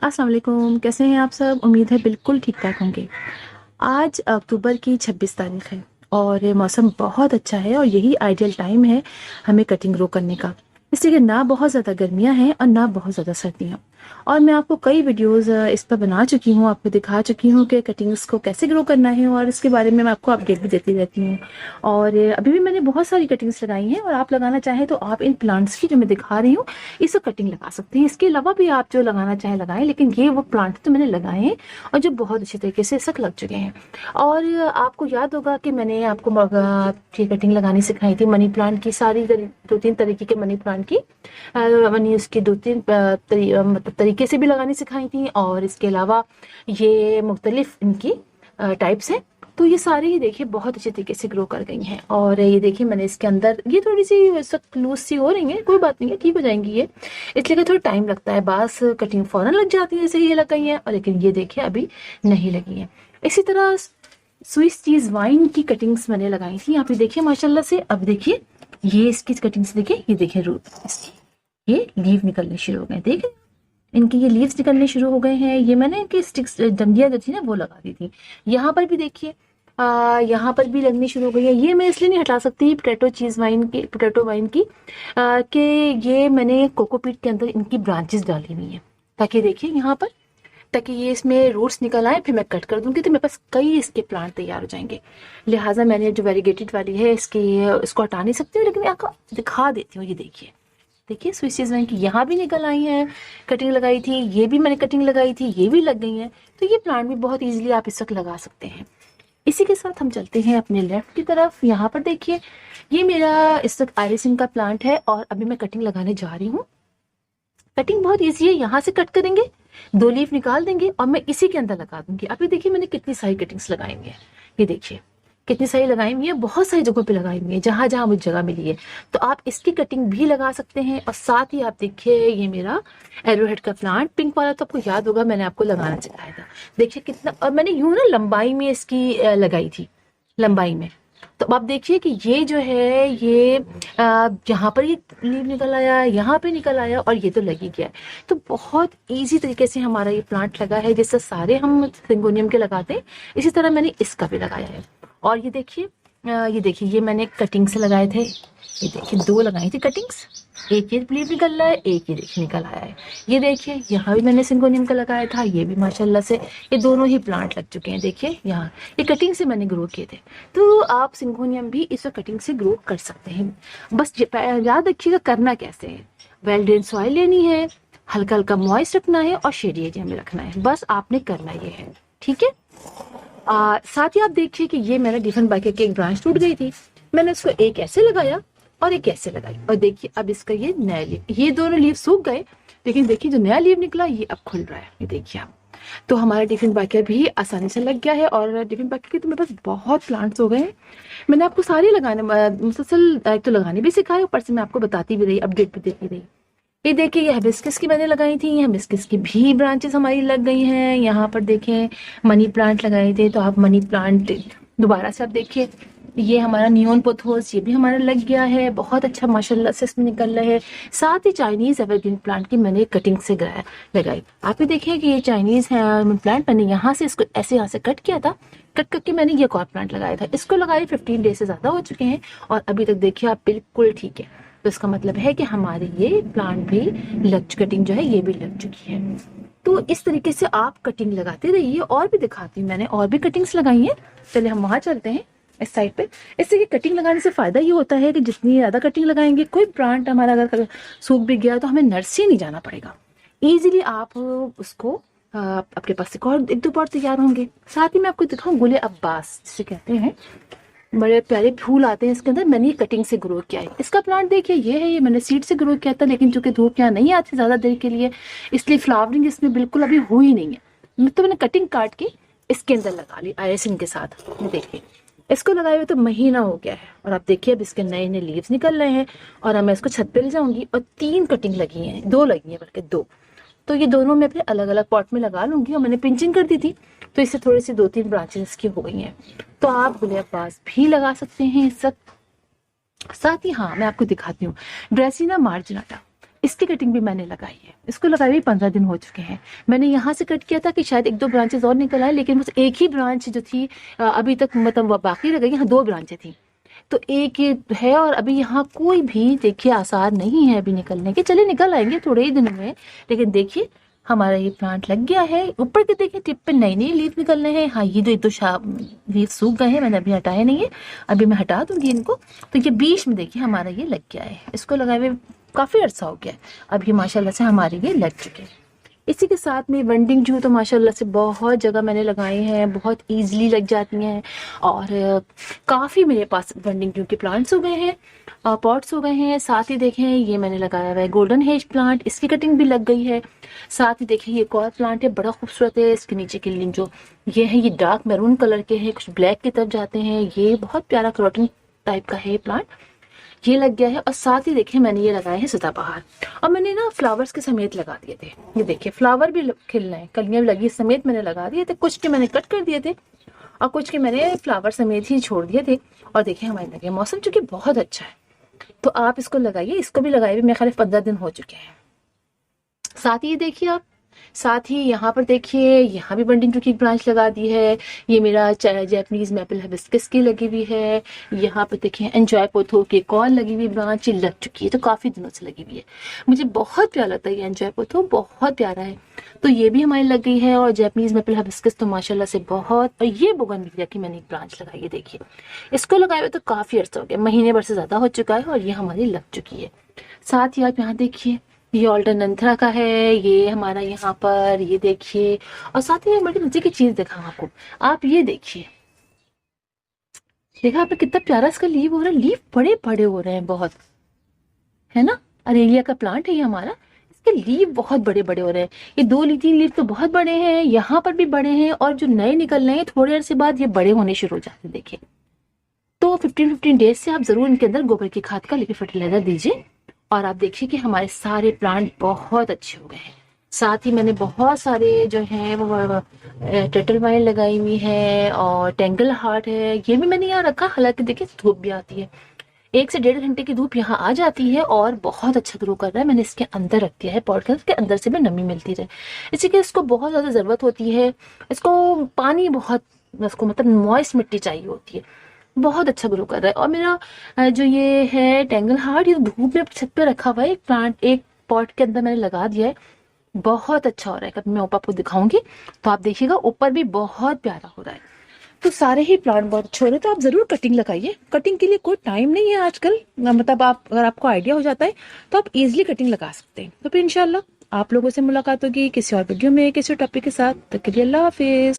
अस्सलाम वालेकुम, कैसे हैं आप सब। उम्मीद है बिल्कुल ठीक ठाक होंगे। आज अक्टूबर की 26 तारीख है और मौसम बहुत अच्छा है और यही आइडियल टाइम है हमें कटिंग ग्रो करने का। इसलिए ना बहुत ज़्यादा गर्मियां हैं और ना बहुत ज़्यादा सर्दियां। और मैं आपको कई वीडियोस इस पर बना चुकी हूँ, आपको दिखा चुकी हूँ कि कटिंग्स को कैसे ग्रो करना है और इसके बारे में मैं आपको अपडेट भी देती रहती हूँ। और अभी भी मैंने बहुत सारी कटिंग्स लगाई हैं और आप लगाना चाहें तो आप इन प्लांट्स की जो मैं दिखा रही हूँ इस कटिंग लगा सकते हैं। इसके अलावा भी आप जो लगाना चाहें लगाएं, लेकिन ये वो प्लांट तो मैंने लगाए हैं और जो बहुत अच्छे तरीके से सक लग चुके हैं। और आपको याद होगा कि मैंने आपको ये कटिंग लगानी सिखाई थी मनी प्लांट की, सारी 2-3 तरीके के मनी प्लांट की मनी उसकी 2-3 मतलब तरीके से भी लगानी सिखाई थी। और इसके अलावा ये मुख्तलिफ इनकी टाइप्स हैं। तो ये सारे ही देखिए बहुत अच्छे तरीके से ग्रो कर गई हैं। और ये देखिए मैंने इसके अंदर ये थोड़ी सी सख्त लूज सी हो रही है, कोई बात नहीं है, ठीक हो जाएंगी ये। इसलिए कि थोड़ा टाइम लगता है, बास कटिंग फौरन लग जाती है जैसे ये लग गई है, और लेकिन ये देखिए अभी नहीं लगी है। इसी तरह स्विस चीज वाइन की कटिंग्स मैंने लगाई थी, यहाँ पे देखिए माशाल्लाह से। अब देखिए ये इसकी कटिंग्स देखिए, ये देखिए रूट इसकी ये लीव निकलने शुरू हो गए, देखिए इनके ये लीव्स निकलने शुरू हो गए हैं। ये मैंने इनकी स्टिक्स डंडियां जो थी ना वो लगा दी थी। यहाँ पर भी देखिए यहाँ पर भी लगनी शुरू हो गई है। ये मैं इसलिए नहीं हटा सकती पोटैटो वाइन की कि ये मैंने कोकोपीट के अंदर इनकी ब्रांचेस डाली हुई है, ताकि देखिए यहाँ पर, ताकि ये इसमें रूट्स निकल आए, फिर मैं कट कर दूंगी तो मेरे पास कई इसके प्लांट तैयार हो जाएंगे। लिहाजा मैंने जो वेरीगेटेड वाली है इसको हटा नहीं सकती हूँ, लेकिन आपको दिखा देती हूँ। ये देखिए देखिए स्विचेस की यहाँ भी निकल आई हैं, कटिंग लगाई थी, ये भी मैंने कटिंग लगाई थी, ये भी लग गई हैं। तो ये प्लांट भी बहुत इजीली आप इस वक्त लगा सकते हैं। इसी के साथ हम चलते हैं अपने लेफ्ट की तरफ। यहाँ पर देखिए ये मेरा इस वक्त आयरिसिन का प्लांट है और अभी मैं कटिंग लगाने जा रही हूँ। कटिंग बहुत ईजी है, यहाँ से कट करेंगे, 2 लीफ निकाल देंगे और मैं इसी के अंदर लगा दूंगी। अभी देखिए मैंने कितनी सारी कटिंग्स लगाई हुई है, ये देखिए कितनी सारी लगाई हुई है, बहुत सारी जगहों पे लगाई हुई है, जहां जहां मुझे जगह मिली है। तो आप इसकी कटिंग भी लगा सकते हैं। और साथ ही आप देखिए ये मेरा एरोहेड का प्लांट पिंक वाला, तो आपको याद होगा मैंने आपको लगाना सिखाया था। देखिए कितना, और मैंने यूं ना लंबाई में इसकी लगाई थी, लंबाई में। तो अब आप देखिए कि ये जो है ये यहाँ पर ये लीव निकल आया, यहाँ पे निकल आया और ये तो लग ही गया है। तो बहुत इजी तरीके से हमारा ये प्लांट लगा है, जैसे सारे हम सिंगोनियम के लगाते हैं इसी तरह मैंने इसका भी लगाया है। और ये देखिए ये मैंने कटिंग से लगाए थे, ये देखिए 2 लगाई थी कटिंग्स, एक ये लीव निकल रहा है, एक ये देखिए निकल आया है। ये देखिए यहाँ भी मैंने सिंगोनियम का लगाया था, ये भी माशाल्लाह से ये दोनों ही प्लांट लग चुके हैं। देखिए यहाँ ये कटिंग से मैंने ग्रो किए थे। तो आप सिंगोनियम भी इस कटिंग से ग्रो कर सकते हैं। बस याद रखिएगा करना कैसे है। वेल ड्रेन सॉइल लेनी है, हल्का हल्का मॉइस्ट रखना है और शेडी एरिया में रखना है, बस आपने करना ये है, ठीक है। साथ ही आप देखिए कि ये मेरा डिफरेंट बाइक की एक ब्रांच टूट गई थी, मैंने इसको एक ऐसे लगाया और एक ऐसे लगाई, और देखिए अब इसका ये नया लीव, ये दोनों लीव सूख गए, लेकिन देखिए जो नया लीव निकला ये अब खुल रहा है, ये देखिए आप। तो हमारा डिफरेंट बाइकर भी आसानी से लग गया है। और डिफरेंट बाइकर के तो मेरे पास बहुत प्लांट्स हो गए हैं। मैंने आपको सारे लगाने मुसलसल तो लगाने भी सिखाए, ऊपर से मैं आपको बताती भी रही, अपडेट भी देती रही। ये देखिए ये हिबिस्कस की मैंने लगाई थी, हिबिस्कस की भी ब्रांचेस हमारी लग गई हैं। यहाँ पर देखें मनी प्लांट लगाए थे, तो आप मनी प्लांट दोबारा से आप देखिए, ये हमारा नियोन पोथोस ये भी हमारा लग गया है, बहुत अच्छा माशाल्लाह से इसमें निकल रहा है। साथ ही चाइनीज एवरग्रीन प्लांट की मैंने कटिंग से लगाई। आप भी देखिए कि ये चाइनीज है प्लांट, मैंने यहाँ से इसको ऐसे यहाँ से कट किया था, कट करके मैंने ये कॉर प्लांट लगाया था। इसको लगाए 15 डेज से ज्यादा हो चुके हैं और अभी तक देखिए आप बिल्कुल ठीक है। तो इसका मतलब है कि हमारे ये प्लांट भी कटिंग जो है ये भी लग चुकी है। तो इस तरीके से आप कटिंग लगाते रहिए। और भी दिखाती हूँ, मैंने और भी कटिंग्स लगाई हैं। चलिए हम वहां चलते हैं इस साइड पे। इससे कि कटिंग लगाने से फायदा ये होता है कि जितनी ज्यादा कटिंग लगाएंगे, कोई प्लांट हमारा अगर सूख भी गया तो हमें नर्सरी नहीं जाना पड़ेगा, इजीली आप उसको आपके पास एक और 1-2 पॉट तैयार होंगे। साथ ही मैं आपको दिखाऊं गुले अब्बास जिसे कहते हैं, बड़े प्यारे फूल आते हैं इसके अंदर, मैंने ये कटिंग से ग्रो किया है। इसका प्लांट देखिए ये है, ये मैंने सीड से ग्रो किया था, लेकिन चूंकि धूप यहाँ नहीं आती ज्यादा देर के लिए, इसलिए फ्लावरिंग इसमें बिल्कुल अभी हुई नहीं है। तो मैंने कटिंग काट के इसके अंदर लगा ली आयरसिन के साथ। देखिए इसको लगाए हुए तो महीना हो गया है और आप देखिए अब इसके नए नए लीव्स निकल रहे हैं। और अब मैं इसको छत पे ले जाऊंगी और 3 कटिंग लगी हैं, 2 लगी हैं बल्कि 2। तो ये दोनों मैं अपने अलग अलग पॉट में लगा लूंगी। और मैंने पिंचिंग कर दी थी तो इससे थोड़ी सी 2-3 ब्रांचेस की हो गई हैं। तो आप गुलाब पास भी लगा सकते हैं इस वक्त। साथ ही हाँ मैं आपको दिखाती हूँ ड्रेसिना मार्जिनाटा, इसकी कटिंग भी मैंने लगाई है, इसको लगाए हुए 15 दिन हो चुके हैं। मैंने यहाँ से कट किया था कि शायद 1-2 ब्रांचेस और निकल आए, लेकिन बस एक ही ब्रांच जो थी अभी तक मतलब बाकी रह गई। यहाँ 2 ब्रांचें थी, तो एक ये है और अभी यहाँ कोई भी देखिए आसार नहीं है अभी निकलने के। चलिए निकल आएंगे थोड़े ही दिनों में, लेकिन देखिए हमारा ये प्लांट लग गया है। ऊपर के देखिए टिप पे नई नई लीफ निकलने हैं। हाँ ये तो लीफ सूख गए हैं, मैंने अभी हटाए नहीं है, अभी मैं हटा दूंगी इनको। तो ये बीच में देखिए हमारा ये लग गया है, इसको लगाए हुए काफी अर्सा हो गया है, अभी माशाल्लाह से हमारे ये लग चुके हैं। इसी के साथ में वनडिंग जू तो माशाल्लाह से बहुत जगह मैंने लगाए हैं, बहुत इजीली लग जाती हैं और काफ़ी मेरे पास वनडिंग जू के प्लांट्स हो गए हैं, पॉट्स हो गए हैं। साथ ही देखें ये मैंने लगाया हुआ है गोल्डन हेज प्लांट, इसकी कटिंग भी लग गई है। साथ ही देखें ये एक और प्लांट है, बड़ा खूबसूरत है। इसके नीचे के लिंक जो ये है ये डार्क मैरून कलर के हैं, कुछ ब्लैक की तरफ जाते हैं। ये बहुत प्यारा क्रॉटन टाइप का है प्लांट, ये लग गया है। और साथ ही देखिए मैंने ये लगाए हैं सदाबहार, और मैंने ना फ्लावर्स के समेत लगा दिए थे। ये देखिए फ्लावर भी खिल रहे हैं, कलियां भी लगी समेत मैंने लगा दिए थे। कुछ के मैंने कट कर दिए थे और कुछ के मैंने फ्लावर समेत ही छोड़ दिए थे। और देखिए हमारे लगे, मौसम चूंकि बहुत अच्छा है तो आप इसको लगाइए। इसको भी लगाए हुए मेरे ख्याल 15 दिन हो चुके हैं। साथ ही देखिए आप, साथ ही यहाँ पर देखिए यहाँ भी बंडिंग की ब्रांच लगा दी है। ये मेरा जैपनीज मैपल हिबिस्कस की लगी हुई है। यहाँ पर देखिए एंजॉय पोथो की कॉल लगी हुई ब्रांच लग चुकी है, तो काफी दिनों से लगी हुई है। मुझे बहुत प्यारा लगता है ये एंजॉय पोथो, बहुत प्यारा है। तो ये भी हमारी लग गई है। और जैपनीज मैपल हिबिस्कस तो माशाल्लाह से बहुत। और ये बोगनविलिया की मैंने एक ब्रांच लगाई है, देखिए इसको लगाए हुए तो काफी अर्सा हो गया, महीने भर से ज्यादा हो चुका है और ये हमारी लग चुकी है। साथ ही आप यहाँ देखिए ये ऑल्टरनंथरा का है, ये हमारा यहाँ पर ये देखिए। और साथ ही बड़ी मजे की चीज दिखाऊं आपको, आप ये देखिए, देखा आपने कितना प्यारा इसका लीफ हो रहा है। लीफ बड़े बड़े हो रहे हैं बहुत, है ना। अरेलिया का प्लांट है ये हमारा, इसके लीफ बहुत बड़े बड़े हो रहे हैं। ये 2-3 लीफ तो बहुत बड़े हैं, यहाँ पर भी बड़े हैं और जो नए निकल रहे हैं थोड़े देर से बाद ये बड़े होने शुरू हो जाते हैं। देखिए तो 15 डेज से आप जरूर इनके अंदर गोबर की खाद का लिक्विड फर्टिलाइजर दीजिए। और आप देखिए कि हमारे सारे प्लांट बहुत अच्छे हो गए हैं। साथ ही मैंने बहुत सारे जो हैं वो टर्टल वाइन लगाई हुई है और टेंगल हार्ट है, ये भी मैंने यहाँ रखा। हालांकि देखिए धूप भी आती है, 1 से 1.5 घंटे की धूप यहाँ आ जाती है और बहुत अच्छा ग्रो कर रहा है। मैंने इसके अंदर रख दिया है पॉटकस के अंदर से भी नमी मिलती रहे, इसी के इसको बहुत ज्यादा जरूरत होती है। इसको पानी बहुत, इसको मतलब मॉइस्ट मिट्टी चाहिए होती है। बहुत अच्छा ग्रो कर रहा है। और मेरा जो ये है टेंगल हार्ट, ये धूप में छत पे रखा हुआ है, एक प्लांट एक पॉट के अंदर मैंने लगा दिया है, बहुत अच्छा हो रहा है। कभी मैं ऊपर आपको दिखाऊंगी तो आप देखिएगा, ऊपर भी बहुत प्यारा हो रहा है। तो सारे ही प्लांट बहुत अच्छे हो रहे हैं। तो आप जरूर कटिंग लगाइए, कटिंग के लिए कोई टाइम नहीं है आजकल, मतलब आप अगर आपको आइडिया हो जाता है तो आप इजिली कटिंग लगा सकते हैं। तो फिर इंशाल्लाह आप लोगों से मुलाकात होगी किसी और वीडियो में किसी और टॉपिक के साथ। तब के लिए अल्लाह हाफिज।